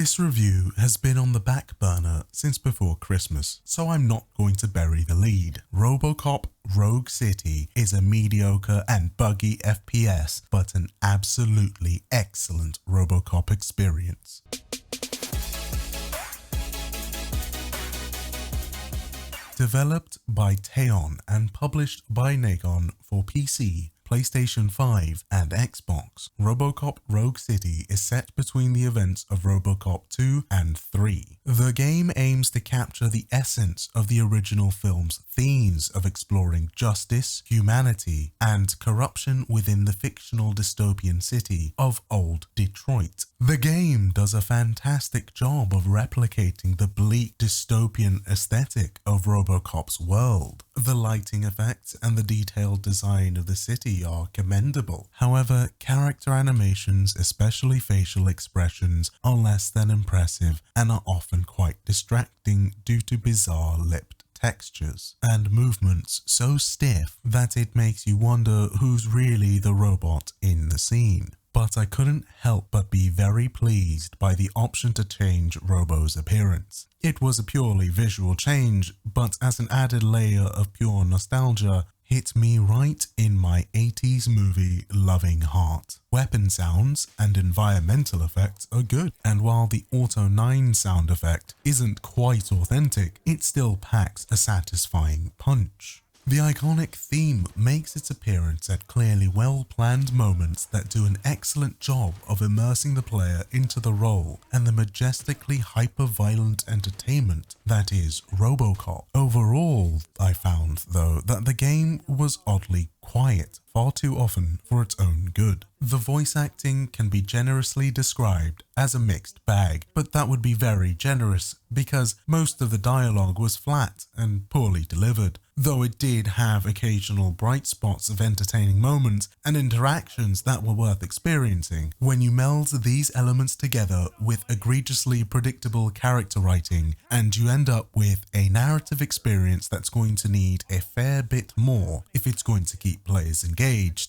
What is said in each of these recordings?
This review has been on the back burner since before Christmas, so I'm not going to bury the lead. Robocop Rogue City is a mediocre and buggy FPS, but an absolutely excellent Robocop experience. Developed by Teon and published by Nagon for PC, PlayStation 5 and Xbox, Robocop Rogue City is set between the events of Robocop 2 and 3. The game aims to capture the essence of the original film's themes of exploring justice, humanity, and corruption within the fictional dystopian city of Old Detroit. The game does a fantastic job of replicating the bleak dystopian aesthetic of Robocop's world. The lighting effects and the detailed design of the city are commendable. However, character animations, especially facial expressions, are less than impressive and are often quite distracting due to bizarre lipped textures and movements so stiff that it makes you wonder who's really the robot in the scene. But I couldn't help but be very pleased by the option to change Robo's appearance. It was a purely visual change, but as an added layer of pure nostalgia, hit me right in my 80s movie loving heart. Weapon sounds and environmental effects are good, and while the Auto 9 sound effect isn't quite authentic, it still packs a satisfying punch. The iconic theme makes its appearance at clearly well-planned moments that do an excellent job of immersing the player into the role and the majestically hyper-violent entertainment that is Robocop. Overall, I found, though, that the game was oddly quiet far too often for its own good. The voice acting can be generously described as a mixed bag, but that would be very generous because most of the dialogue was flat and poorly delivered, though it did have occasional bright spots of entertaining moments and interactions that were worth experiencing. When you meld these elements together with egregiously predictable character writing, and you end up with a narrative experience that's going to need a fair bit more if it's going to keep players engaged.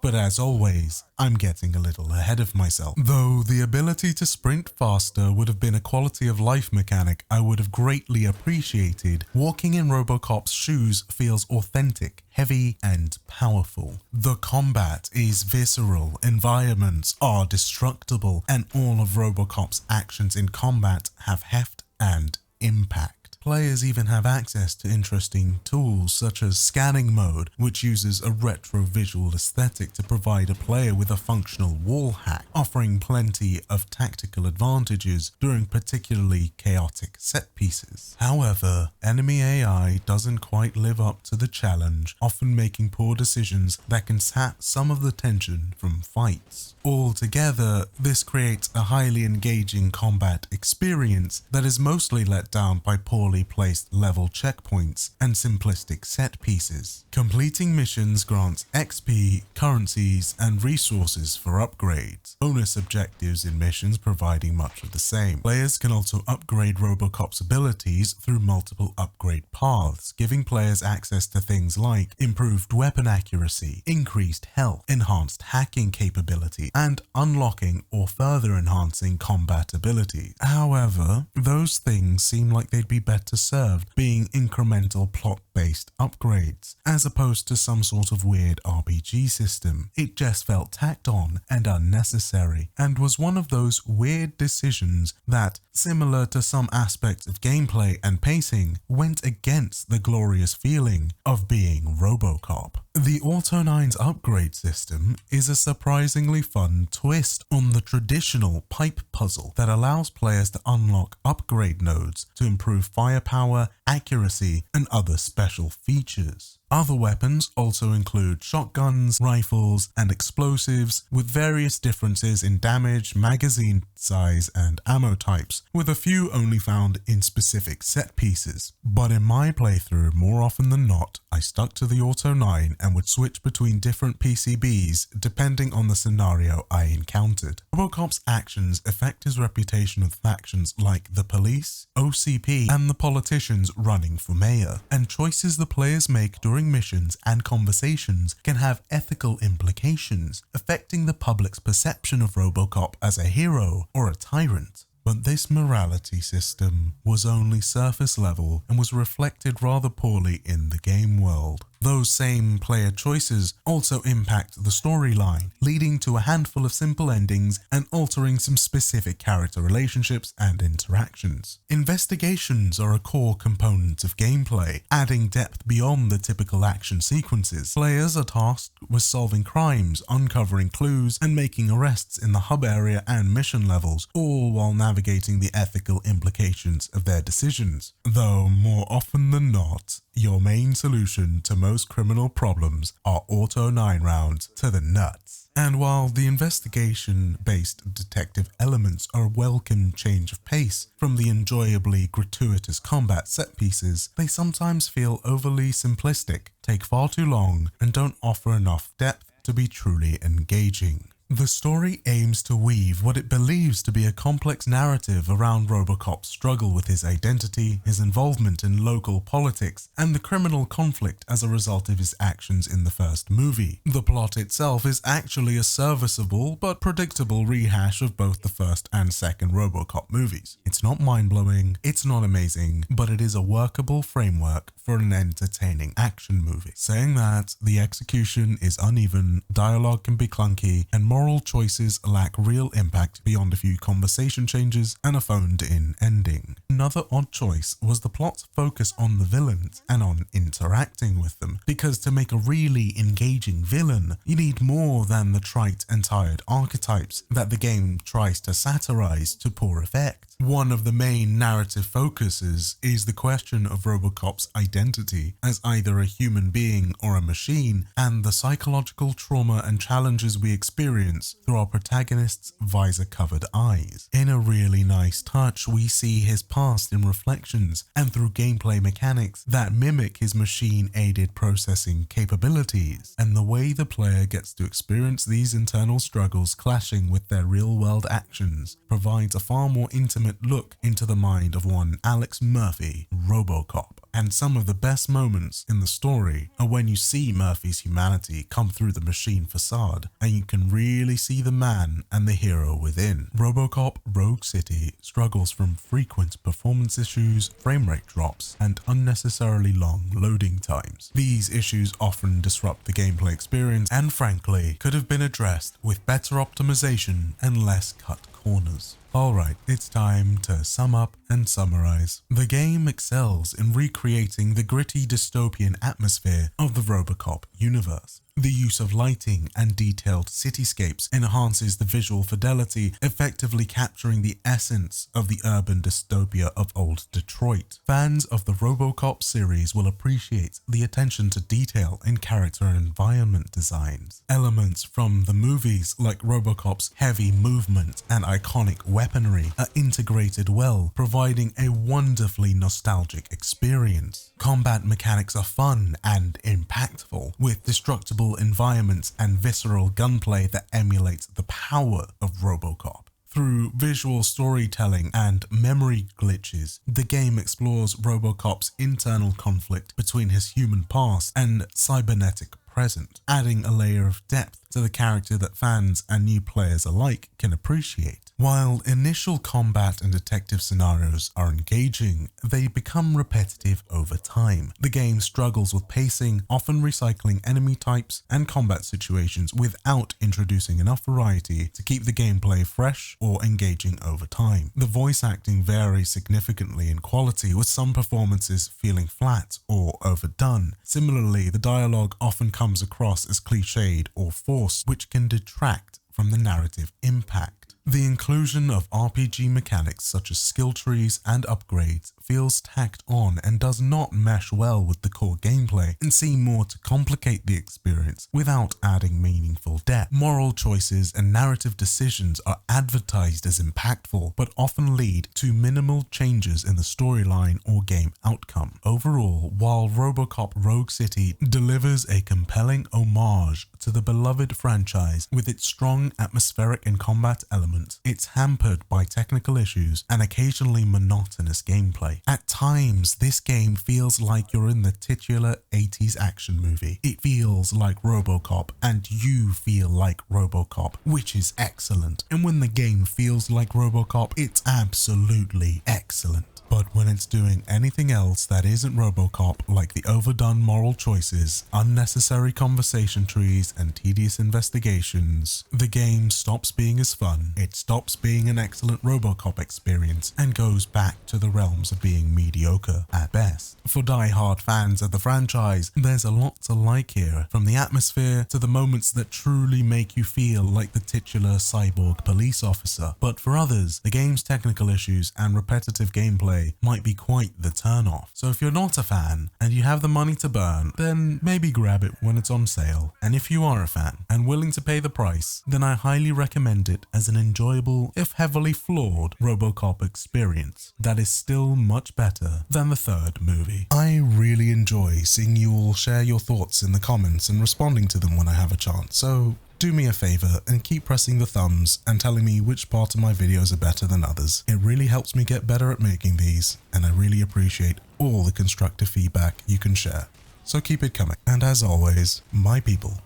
But as always, I'm getting a little ahead of myself. Though the ability to sprint faster would have been a quality of life mechanic I would have greatly appreciated, walking in Robocop's shoes feels authentic, heavy, and powerful. The combat is visceral, environments are destructible, and all of Robocop's actions in combat have heft and impact. Players even have access to interesting tools such as scanning mode, which uses a retro visual aesthetic to provide a player with a functional wall hack, offering plenty of tactical advantages during particularly chaotic set pieces. However, enemy AI doesn't quite live up to the challenge, often making poor decisions that can sap some of the tension from fights. Altogether, this creates a highly engaging combat experience that is mostly let down by poorly placed level checkpoints and simplistic set pieces. Completing missions grants XP, currencies, and resources for upgrades. Bonus objectives in missions providing much of the same. Players can also upgrade Robocop's abilities through multiple upgrade paths, giving players access to things like improved weapon accuracy, increased health, enhanced hacking capability, and unlocking or further enhancing combat ability. However, those things seem like they'd be better served being incremental plot-based upgrades, as opposed to some sort of weird RPG system. It just felt tacked on and unnecessary, and was one of those weird decisions that, similar to some aspects of gameplay and pacing, went against the glorious feeling of being Robocop. The Auto 9's upgrade system is a surprisingly fun twist on the traditional pipe puzzle that allows players to unlock upgrade nodes to improve firepower, accuracy, and other special features. Other weapons also include shotguns, rifles, and explosives, with various differences in damage, magazine size, and ammo types, with a few only found in specific set pieces. But in my playthrough, more often than not, I stuck to the Auto 9 and would switch between different PCBs depending on the scenario I encountered. Robocop's actions affect his reputation with factions like the police, OCP, and the politicians running for mayor, and choices the players make during missions and conversations can have ethical implications, affecting the public's perception of Robocop as a hero or a tyrant. But this morality system was only surface level and was reflected rather poorly in the game world. Those same player choices also impact the storyline, leading to a handful of simple endings and altering some specific character relationships and interactions. Investigations are a core component of gameplay, adding depth beyond the typical action sequences. Players are tasked with solving crimes, uncovering clues, and making arrests in the hub area and mission levels, all while navigating the ethical implications of their decisions. Though more often than not, your main solution to most criminal problems are auto 9 rounds to the nuts. And while the investigation-based detective elements are a welcome change of pace from the enjoyably gratuitous combat set pieces, they sometimes feel overly simplistic, take far too long, and don't offer enough depth to be truly engaging. The story aims to weave what it believes to be a complex narrative around Robocop's struggle with his identity, his involvement in local politics, and the criminal conflict as a result of his actions in the first movie. The plot itself is actually a serviceable but predictable rehash of both the first and second Robocop movies. It's not mind-blowing, it's not amazing, but it is a workable framework for an entertaining action movie. Saying that, the execution is uneven, dialogue can be clunky, and moral choices lack real impact beyond a few conversation changes and a phoned-in ending. Another odd choice was the plot's focus on the villains and on interacting with them, because to make a really engaging villain, you need more than the trite and tired archetypes that the game tries to satirize to poor effect. One of the main narrative focuses is the question of Robocop's identity as either a human being or a machine, and the psychological trauma and challenges we experience through our protagonist's visor-covered eyes. In a really nice touch, we see his past in reflections and through gameplay mechanics that mimic his machine-aided processing capabilities, and the way the player gets to experience these internal struggles clashing with their real-world actions provides a far more intimate look into the mind of one Alex Murphy, Robocop. And some of the best moments in the story are when you see Murphy's humanity come through the machine facade, and you can really see the man and the hero within. Robocop Rogue City struggles from frequent performance issues, frame rate drops, and unnecessarily long loading times. These issues often disrupt the gameplay experience and frankly could have been addressed with better optimization and less cut corners. Alright, it's time to sum up and summarize. The game excels in recreating the gritty dystopian atmosphere of the Robocop universe. The use of lighting and detailed cityscapes enhances the visual fidelity, effectively capturing the essence of the urban dystopia of old Detroit. Fans of the Robocop series will appreciate the attention to detail in character and environment designs. Elements from the movies, like Robocop's heavy movement and iconic weaponry, are integrated well, providing a wonderfully nostalgic experience. Combat mechanics are fun and impactful, with destructible environments and visceral gunplay that emulate the power of Robocop. Through visual storytelling and memory glitches, the game explores Robocop's internal conflict between his human past and cybernetic present, adding a layer of depth to the character that fans and new players alike can appreciate. While initial combat and detective scenarios are engaging, they become repetitive over time. The game struggles with pacing, often recycling enemy types and combat situations without introducing enough variety to keep the gameplay fresh or engaging over time. The voice acting varies significantly in quality, with some performances feeling flat or overdone. Similarly, the dialogue often comes across as cliched or forced, which can detract from the narrative impact. The inclusion of RPG mechanics such as skill trees and upgrades feels tacked on and does not mesh well with the core gameplay and seem more to complicate the experience without adding meaningful depth. Moral choices and narrative decisions are advertised as impactful, but often lead to minimal changes in the storyline or game outcome. Overall, while Robocop Rogue City delivers a compelling homage to the beloved franchise with its strong atmospheric and combat elements, moment. It's hampered by technical issues and occasionally monotonous gameplay. At times, this game feels like you're in the titular 80s action movie. It feels like Robocop and you feel like Robocop, which is excellent. And when the game feels like Robocop, it's absolutely excellent. But when it's doing anything else that isn't Robocop, like the overdone moral choices, unnecessary conversation trees, and tedious investigations, the game stops being as fun, it stops being an excellent Robocop experience, and goes back to the realms of being mediocre at best. For die-hard fans of the franchise, there's a lot to like here, from the atmosphere to the moments that truly make you feel like the titular cyborg police officer. But for others, the game's technical issues and repetitive gameplay might be quite the turn-off. So if you're not a fan and you have the money to burn, then maybe grab it when it's on sale. And if you are a fan and willing to pay the price, then I highly recommend it as an enjoyable, if heavily flawed, Robocop experience that is still much better than the third movie. I really enjoy seeing you all share your thoughts in the comments and responding to them when I have a chance, so do me a favor and keep pressing the thumbs and telling me which part of my videos are better than others. It really helps me get better at making these, and I really appreciate all the constructive feedback you can share. So keep it coming. And as always, my people,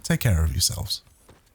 take care of yourselves.